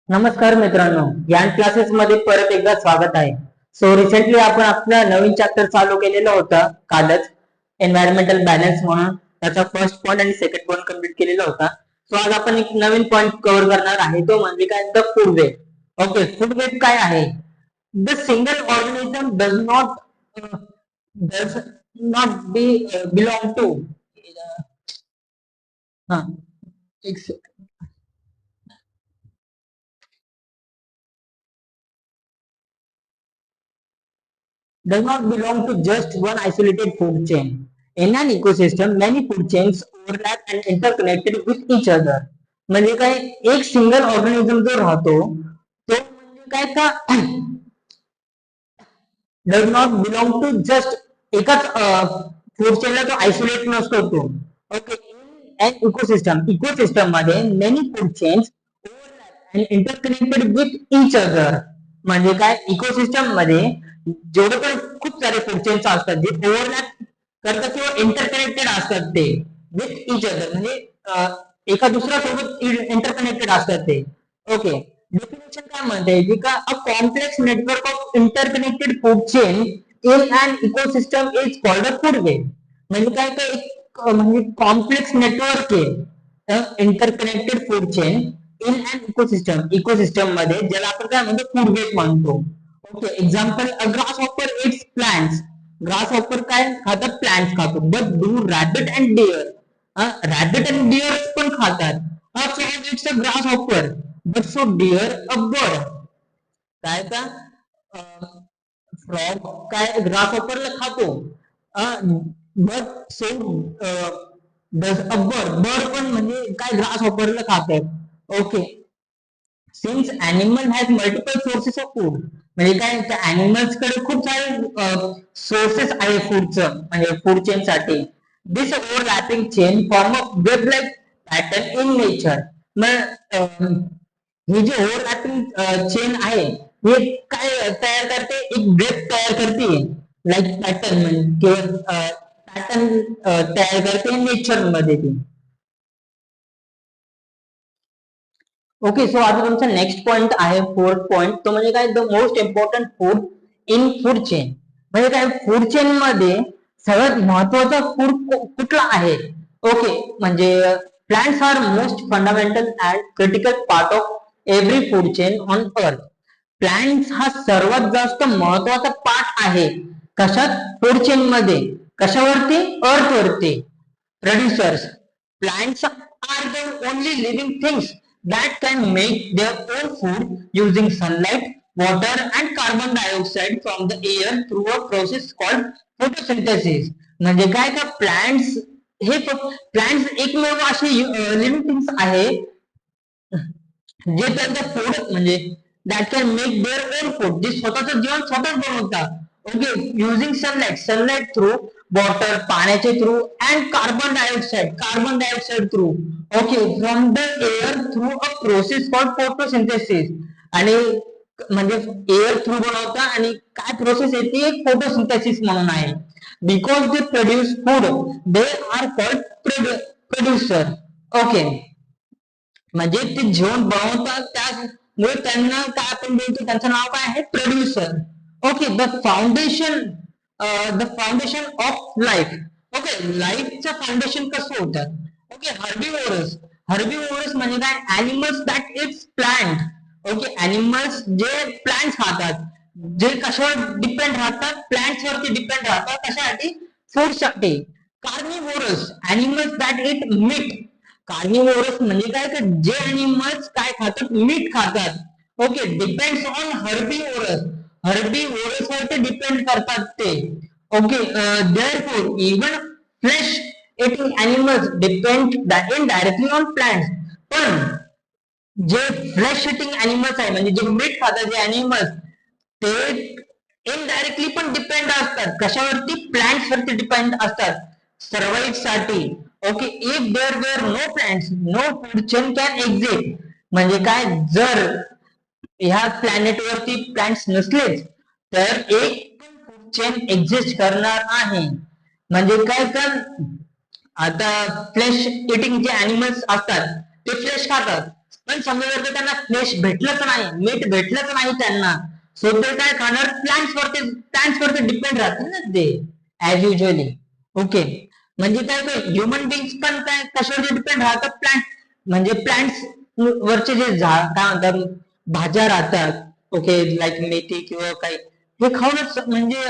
नमस्कार मित्रांनो, ज्ञान क्लासेस मध्ये परत एकदा स्वागत आहे. सो रिसेंटली आपण आपला नवीन चॅप्टर चालू केलेला होता कालच, एन्व्हायरमेंटल बॅलन्स म्हणून. त्याचा फर्स्ट पॉइंट आणि सेकंड पॉइंट कम्प्लीट केलेला होता. सो आज आपण एक नवीन पॉइंट कव्हर करणार आहे, तो म्हणजे काय, the food web. Okay, food web काय आहे? The single organism does not be belong to हा एक does not belong to just one isolated food chain. In an ecosystem, many food chains overlap and interconnected with each other. म्हणजे काय, एक single organism जो राहतो तो म्हणजे काय का does not belong to just एकाच फूड चेनला तो आयसोलेट नसतो तो. ओके, इन इकोसिस्टम इकोसिस्टम मध्ये many food chains overlap and interconnected with each other. म्हणजे काय, इकोसिस्टम मध्ये जेवढे पण खूप सारे फूड चेन्स असतात जे ओव्हरलॅप करतात किंवा इंटरकनेक्टेड असतात ते विथ इच अदर, म्हणजे एका दुसऱ्या सोबत इंटरकनेक्टेड असतात ते. ओके, डेफिनेशन काय म्हणते की का a complex network of interconnected food chain in an ecosystem is called a food web. म्हणजे काय काय एक म्हणजे कॉम्प्लेक्स नेटवर्क आहे interconnected food chain in an ecosystem, ecosystem मध्ये, ज्याला आपण काय म्हणतो, फूड वेब म्हणतो. Okay, example, a grasshopper eats plants. Grasshopper काय खातात, प्लांट्स खातो. But do rabbit and deer, rabbit and deer पण खातात. A frog eats a grass hopper but so deer a bird. काय का, frog काय grass हॉपरला खातो, but so does a bird, bird पण म्हणजे काय ग्रास हॉपरला खातात. Okay, since animal has multiple sources of food, म्हणजे काय, त्या एनिमल्स कडे खूप सारे सोर्सेस आहे फूडचं, म्हणजे फूड चेन साठी. This overlapping chain form of web like pattern in nature. मग हे जे ओव्हरलॅपिंग चेन आहे, हे काय तयार करते, एक वेब तयार करते, लाईक पॅटर्न किंवा पॅटर्न तयार करते नेचर मध्ये ती. ओके, सो आता तुमचा नेक्स्ट पॉइंट आहे, फोर्थ पॉइंट, तो म्हणजे काय, the most important food in food chain. म्हणजे काय, फूड चेन मध्ये सगळ्यात महत्वाचा फूड कुठला आहे? ओके, म्हणजे plants are most fundamental and critical part of every food chain on earth. Plants हा सर्वात जास्त महत्वाचा पार्ट आहे. कशात? फूड चेन मध्ये. कशावरती? अर्थ वरती. Producers. Plants are the only living things that can make their own food using sunlight, water, and carbon dioxide from the air through a process called photosynthesis. म्हणजे काय का, प्लांट्स हे plants एकमेव असे living things आहे जे त्यांचं food म्हणजे that can make their own food, जे स्वतःचं जेवण स्वतःच बनवतात. Okay, using sunlight, sunlight through, water पाण्याचे through, and carbon dioxide through. Okay, from the air through a process called photosynthesis. आणि म्हणजे एअर थ्रू बनवता, आणि काय प्रोसेस आहे ती फोटोसिंथेसिस म्हणून आहे. Because they produce food they are called producer. Okay, म्हणजे ते जेवण बनवतात त्यामुळे त्यांना काय आपण बोलतो, त्यांचं नाव काय आहे, producer. Okay, the foundation of life. Okay, लाईफचं फाउंडेशन कसं होतं? ओके, हर्बिवोरस म्हणजे काय, animals that eats plant. Okay, animals जे प्लांट खातात, जे कशावर डिपेंड राहतात, प्लांट्स वरती डिपेंड राहतात, कशासाठी, फूड साठी. Carnivorous, animals that eat meat. Carnivorous म्हणजे काय, तर जे एनिमल्स काय खातात, मीठ खातात. Okay, depends on herbivorous, herbivorous वरती डिपेंड करतात ते. Okay, therefore even flesh eating animals depend indirectly on plants. पण जे फ्लेश इटिंग एनिमल्स आहे, म्हणजे जे मीठ खातात जे एनिमल्स, ते इनडायरेक्टली पण डिपेंड असतात कशावरती, प्लांट्स वरती डिपेंड असतात सर्वाइव्ह साठी. Okay, if there were no plants no food chain can exist. म्हणजे काय, जर ह्या प्लॅनेट वरती प्लांट्स नसलेच तर एक पण फूड चेन एक्झिस्ट करणार नाही. म्हणजे काय तर, आता फ्लेश इटिंग जे एनिमल्स असतात ते फ्लेश खातात, पण समजा जर का त्यांना फ्लेश भेटलंच नाही, मीठ भेटलंच नाही त्यांना, सो ते काय खाणार, प्लांट्सवरती डिपेंड राहतील ना ते ऍज युजली. ओके, म्हणजे काय ह्युमन बिंग्स पण काय कशावर डिपेंड राहतात, प्लांट, म्हणजे प्लांट्स वरचे जे झाड काय म्हणतात भाज्या राहतात, ओके, लाईक मेथी किंवा काही, हे खाऊनच म्हणजे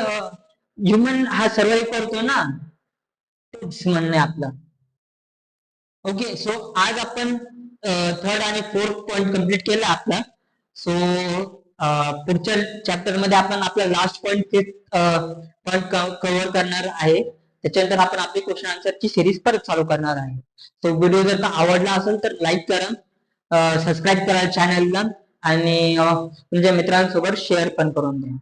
ह्युमन हा सर्वाईव्ह करतो ना, तेच म्हणणे आपलं. ओके, सो आज आपण थर्ड आणि फोर्थ पॉइंट कम्प्लीट केला आपला. सो पुढच्या चॅप्टर मध्ये आपण आपला last point fifth point cover करणार आहे. त्याच्यानंतर आपण आपली क्वेश्चन आन्सरची सिरीज परत चालू करणार आहे. तो व्हिडिओ जर का आवडला असेल तर लाईक करा, सबस्क्राईब करा चॅनलला, आणि तुमच्या मित्रांसोबत शेअर पण करून द्या.